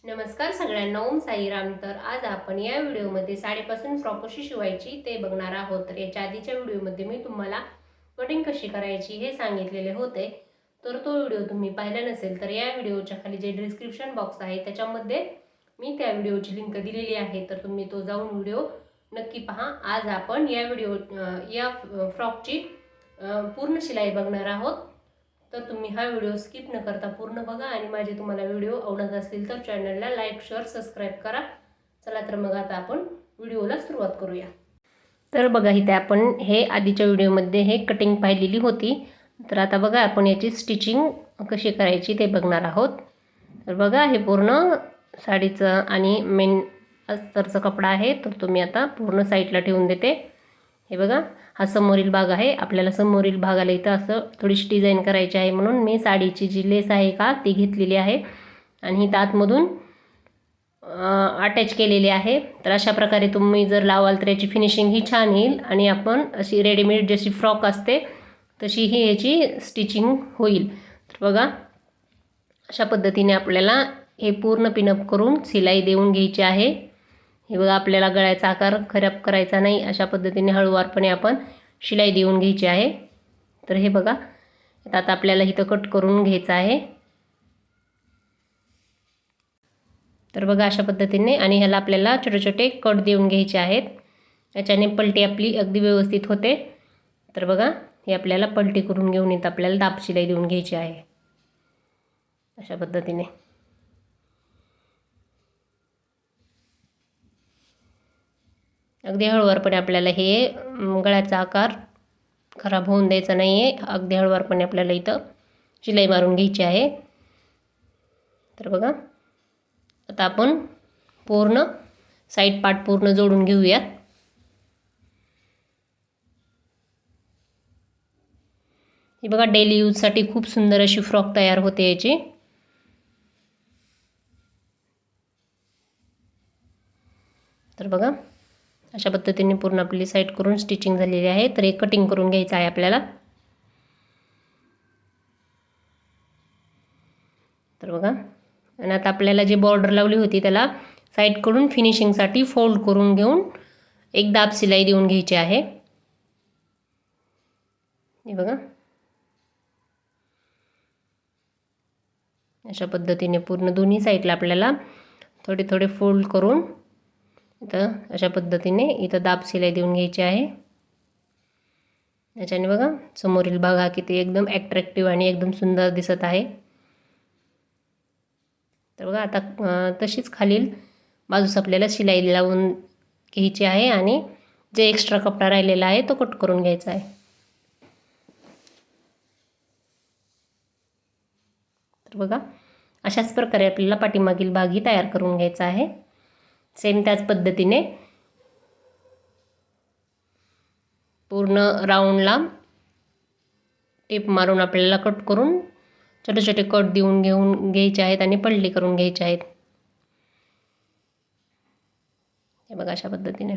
नमस्कार सगळ्यांना, ओम साईराम. तर आज आपण या व्हिडिओमध्ये साडीपासून फ्रॉक कशी शिवायची ते बघणार आहोत. तर याच्या आधीच्या व्हिडिओमध्ये मी तुम्हाला कटिंग कशी करायची हे सांगितलेले होते. तर तो व्हिडिओ तुम्ही पाहिला नसेल तर या व्हिडिओच्या खाली जे डिस्क्रिप्शन बॉक्स आहे त्याच्यामध्ये मी त्या व्हिडिओची लिंक दिलेली आहे, तर तुम्ही तो जाऊन व्हिडिओ नक्की पहा. आज आपण या फ्रॉकची पूर्ण शिलाई बघणार आहोत. तर तुम्ही हा व्हिडिओ स्किप न करता पूर्ण बघा आणि माझे तुम्हाला व्हिडिओ आवडत असतील तर चॅनलला लाईक शेअर सबस्क्राईब करा. चला तर मग आता आपण व्हिडिओला सुरुवात करूया. तर बघा, इथे आपण हे आधीच्या व्हिडिओमध्ये हे कटिंग पाहिलेली होती. तर आता बघा आपण याची स्टिचिंग कशी करायची ते बघणार आहोत. तर बघा, हे पूर्ण साडीचं आणि मेन अस्तरचा कपडा आहे. तर तुम्ही आता पूर्ण साईडला ठेवून देते. हे बघा, हा समोरील भाग आहे. आपल्याला समोरील भागाला इथं असं थोडीशी डिझाईन करायची आहे, म्हणून मी साडीची जी लेस आहे का ती घेतलेली आहे आणि ही आतमधून अटॅच केलेली आहे. तर अशा प्रकारे तुम्ही जर लावाल तर याची फिनिशिंग ही छान येईल आणि आपण अशी रेडीमेड जशी फ्रॉक असते तशी ही याची स्टिचिंग होईल. तर बघा, अशा पद्धतीने आपल्याला हे पूर्ण पिनअप करून शिलाई देऊन घ्यायची आहे. हे बघा, आपल्याला गळ्याचा आकार खराब करायचा नाही, अशा पद्धतीने हळूवारपणे आपण शिलाई देऊन घ्यायची आहे. तर हे बघा, आता आपल्याला इथं कट करून घ्यायचं आहे. तर बघा, अशा पद्धतीने आणि ह्याला आपल्याला छोटे छोटे कट देऊन घ्यायचे आहेत. याच्याने पलटी आपली अगदी व्यवस्थित होते. तर बघा, हे आपल्याला पलटी करून घेऊन इथं आपल्याला दाब शिलाई देऊन घ्यायची आहे अशा पद्धतीने. अगदी हळूवारपणे आपल्याला हे गळ्याचा आकार खराब होऊन द्यायचा नाही आहे. अगदी हळूवारपणे आपल्याला इथं शिलाई मारून घ्यायची आहे. तर बघा, आता आपण पूर्ण साईड पार्ट पूर्ण जोडून घेऊयात. हे बघा, डेली यूजसाठी खूप सुंदर अशी फ्रॉक तयार होते याची. तर बघा, अशा पद्धतीने पूर्ण आपली साईड करून स्टिचिंग झालेली आहे. तर हे कटिंग करून घ्यायचं आहे आपल्याला. तर बघा, आणि आता आपल्याला जे बॉर्डर लावली होती त्याला साईडकडून फिनिशिंगसाठी फोल्ड करून घेऊन एक दाब शिलाई देऊन घ्यायची आहे. हे बघा, अशा पद्धतीने पूर्ण दोन्ही साईडला आपल्याला थोडे थोडे फोल्ड करून इथं अशा पद्धतीने इथं दाब शिलाई देऊन घ्यायची आहे. याच्याने बघा, समोरील भाग हा किती एकदम ॲट्रॅक्टिव्ह आणि एकदम सुंदर दिसत आहे. तर बघा, आता तशीच खालील बाजूस आपल्याला शिलाई लावून घ्यायची आहे आणि जे एक्स्ट्रा कपडा राहिलेला आहे तो कट करून घ्यायचा आहे. तर बघा, अशाच प्रकारे आपल्याला पाठीमागील भागही तयार करून घ्यायचा आहे. सेम त्याच पद्धतीने पूर्ण राऊंडला टिप मारून आपल्याला कट करून छोटे छोटे कट देऊन घ्यायचे आहेत आणि पलटी करून घ्यायचे आहेत. हे बघा, अशा पद्धतीने.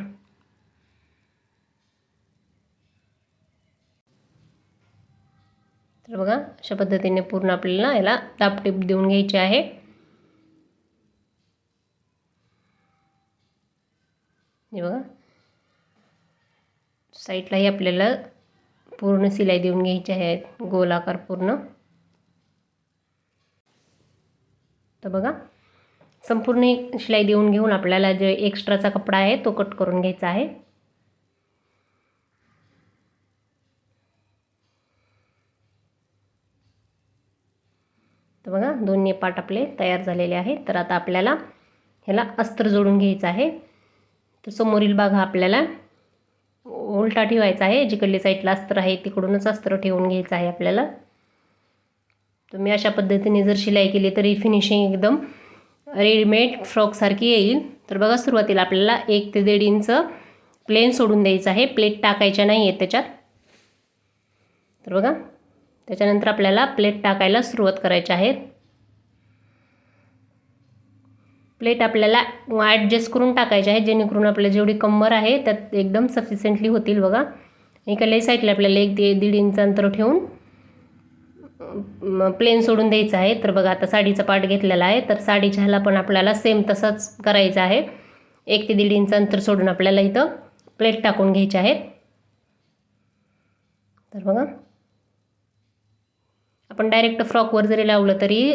तर बघा, अशा पद्धतीने पूर्ण आपल्याला याला दाब टिप देऊन घ्यायची आहे. हे बघा, साईडलाही आपल्याला पूर्ण शिलाई देऊन घ्यायची आहे, गोलाकार पूर्ण. तर बघा, संपूर्ण शिलाई देऊन घेऊन आपल्याला जे एक्स्ट्राचा कपडा आहे तो कट करून घ्यायचा आहे. तर बघा, दोन्ही पार्ट आपले तयार झालेले आहेत. तर आता आपल्याला ह्याला अस्तर जोडून घ्यायचं आहे. तर समोरील भाग हा आपल्याला उलटा ठेवायचा आहे. जिकडली साईडला अस्तर आहे तिकडूनच अस्तर ठेवून घ्यायचं आहे आपल्याला. तुम्ही अशा पद्धतीने जर शिलाई केली तरी फिनिशिंग एकदम रेडीमेड फ्रॉकसारखी येईल. तर बघा, सुरुवातीला आपल्याला 1 ते 1.5 इंच प्लेन सोडून द्यायचं आहे. प्लेट टाकायच्या नाही आहेत त्याच्यात. तर बघा, त्याच्यानंतर आपल्याला प्लेट टाकायला सुरुवात करायची आहे. प्लेट आपल्याला ॲडजस्ट करून टाकायची आहे, जेणेकरून आपल्याला जेवढी कंबर आहे त्यात एकदम सफिशियंटली होतील. बघा, इकडल्या साईडला आपल्याला 1 ते 1.5 इंच अंतर ठेवून प्लेन सोडून द्यायचं आहे. तर बघा आता साडीचा पार्ट घेतलेला आहे, तर साडीच्या ह्याला पण आपल्याला सेम तसंच करायचं आहे. 1 ते 1.5 इंच अंतर सोडून आपल्याला इथं प्लेट टाकून घ्यायचे आहेत. तर बघा आपण डायरेक्ट फ्रॉकवर जरी लावलं तरी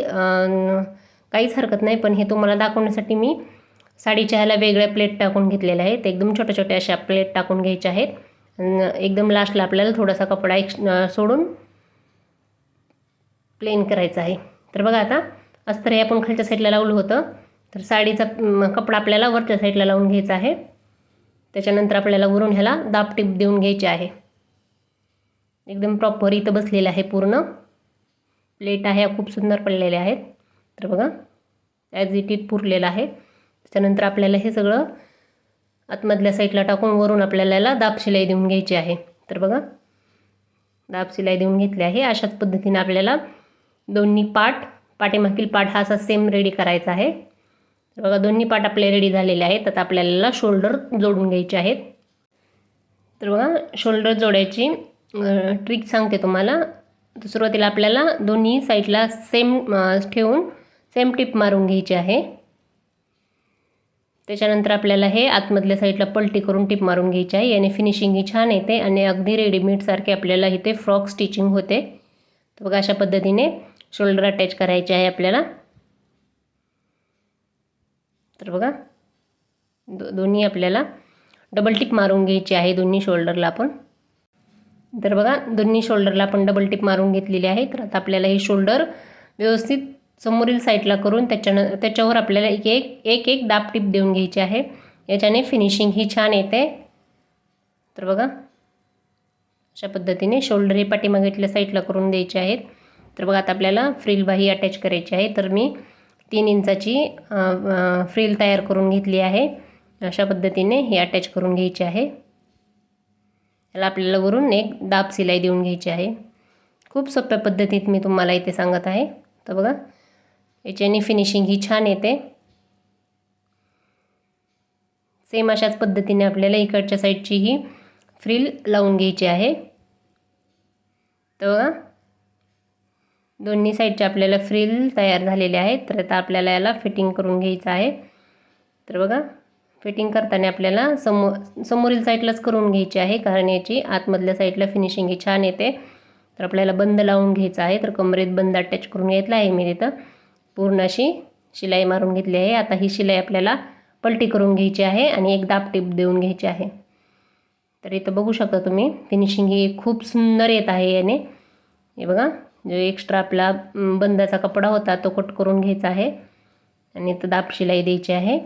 काहीच हरकत नाही, पण हे तुम्हाला दाखवण्यासाठी मी साडीच्या ह्याला वेगळ्या प्लेट टाकून घेतलेल्या आहेत. एकदम छोट्या छोट्या अशा प्लेट टाकून घ्यायच्या आहेत. एकदम लास्टला आपल्याला थोडासा कपडा सोडून प्लेन करायचं आहे. तर बघा आता अस्तर हे आपण खालच्या साईडला लावलं होतं, तर साडीचा कपडा आपल्याला वरच्या साईडला लावून घ्यायचा आहे. त्याच्यानंतर आपल्याला वरून ह्याला दाब टिप देऊन घ्यायची आहे. एकदम प्रॉपर इथं बसलेलं आहे. पूर्ण प्लेट आहे खूप सुंदर पडलेल्या आहेत. तर बघा ॲज इट इट पुरलेलं आहे. त्याच्यानंतर आपल्याला हे सगळं आतमधल्या साईडला टाकून वरून आपल्याला याला दाब शिलाई देऊन घ्यायची आहे. तर बघा दाब शिलाई देऊन घेतली आहे. अशाच पद्धतीने आपल्याला दोन्ही पाठीमागील पार्ट हा असा सेम रेडी करायचा आहे. तर बघा दोन्ही पार्ट आपले रेडी झालेले आहेत. आता आपल्याला शोल्डर जोडून घ्यायचे आहेत. तर बघा शोल्डर जोडायची ट्रिक सांगते तुम्हाला. तर सुरुवातीला आपल्याला दोन्ही साईडला सेम ठेवून सेम टिप मारून घ्यायची आहे. त्याच्यानंतर आपल्याला हे आतमधल्या साईडला पलटी करून टिप मारून घ्यायची आहे. याने फिनिशिंग ही छान येते आणि अगदी रेडीमेडसारखे आपल्याला इथे फ्रॉक स्टिचिंग होते. तर बघा अशा पद्धतीने शोल्डर अटॅच करायचे आहे आपल्याला. तर बघा दोन्ही आपल्याला डबल टिप मारून घ्यायची आहे दोन्ही शोल्डरला आपण. तर बघा दोन्ही शोल्डरला आपण डबल टिप मारून घेतलेली आहे. तर आता आपल्याला हे शोल्डर व्यवस्थित समोरील साईडला करून त्याच्यावर आपल्याला एक दाब टिप देऊन घ्यायची आहे. याच्याने फिनिशिंग ही छान येते. तर बघा अशा पद्धतीने शोल्डर हे पाठीमागेतल्या साईडला करून द्यायचे आहेत. तर बघा आता आपल्याला फ्रिल बाही अटॅच करायची आहे. तर मी 3 इंचाची फ्रिल तयार करून घेतली आहे. अशा पद्धतीने हे अटॅच करून घ्यायचे आहे. याला आपल्याला वरून एक दाब शिलाई देऊन घ्यायची आहे. खूप सोप्या पद्धतीत मी तुम्हाला इथे सांगत आहे. तर बघा याच्याने फिनिशिंग ही छान येते. सेम अशाच पद्धतीने आपल्याला इकडच्या साईडची ही फ्रिल लावून घ्यायची आहे. तर बघा दोन्ही साईडचे आपल्याला फ्रिल तयार झालेले आहेत. तर आता आपल्याला याला फिटिंग करून घ्यायचं आहे. तर बघा फिटिंग करताना आपल्याला समोरील साईडलाच करून घ्यायची आहे, कारण याची आतमधल्या साईडला फिनिशिंग ही छान येते. तर आपल्याला बंद लावून घ्यायचा आहे. तर कमरेत बंद अटॅच करून घेतला आहे मी. तिथं पूर्ण अशी शिलाई मारून घेतली आहे. आता ही शिलाई आपल्याला पलटी करून घ्यायची आहे आणि एक दाब टिप देऊन घ्यायची आहे. तर इथं बघू शकता तुम्ही फिनिशिंग ही खूप सुंदर येत आहे याने. हे बघा जो एक्स्ट्रा आपला बंदाचा कपडा होता तो कट करून घ्यायचा आहे आणि इथं दाब शिलाई द्यायची आहे.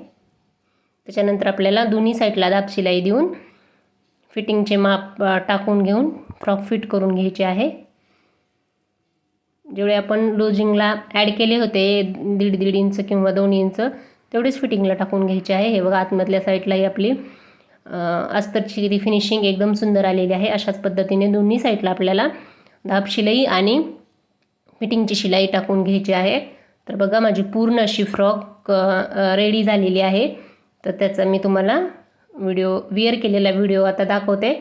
त्याच्यानंतर आपल्याला दोन्ही साईडला दाब शिलाई देऊन फिटिंगचे माप टाकून घेऊन फ्रॉक फिट करून घ्यायचे आहे. जेवढे आपण लूजिंगला ॲड केले होते 1.5 इंच किंवा 2 इंच तेवढेच फिटिंगला टाकून घ्यायचे आहे. हे बघा आतमधल्या साईडलाही आपली अस्तरची फिनिशिंग एकदम सुंदर आलेली आहे. अशाच पद्धतीने दोन्ही साईडला आपल्याला दाब शिलाई आणि फिटिंगची शिलाई टाकून घ्यायची आहे. तर बघा माझी पूर्ण अशी फ्रॉक रेडी झालेली आहे. तर त्याचा मी तुम्हाला वेअर केलेला व्हिडिओ आता दाखवते.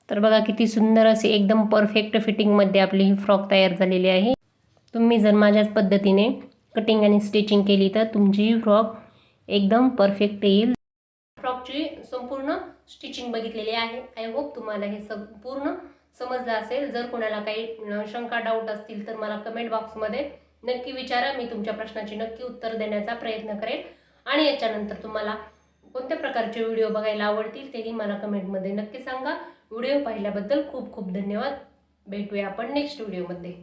तर बघा किती सुंदर असे एकदम परफेक्ट फिटिंगमध्ये आपली ही फ्रॉक तयार झालेली आहे. तुम्ही जर माझ्याच पद्धतीने कटिंग आणि स्टिचिंग केली तर तुमची ही फ्रॉक एकदम परफेक्ट येईल. फ्रॉकची संपूर्ण स्टिचिंग बघितलेली आहे. आय होप तुम्हाला हे पूर्ण समजलं असेल. जर कोणाला काही शंका डाऊट असतील तर मला कमेंट बॉक्समध्ये नक्की विचारा. मी तुमच्या प्रश्नाची नक्की उत्तर देण्याचा प्रयत्न करेन. आणि याच्यानंतर तुम्हाला कोणत्या प्रकारचे व्हिडिओ बघायला आवडतील तेही मला कमेंटमध्ये नक्की सांगा. व्हिडिओ पाहिल्याबद्दल खूप खूप धन्यवाद. भेटूया आपण नेक्स्ट व्हिडिओमध्ये.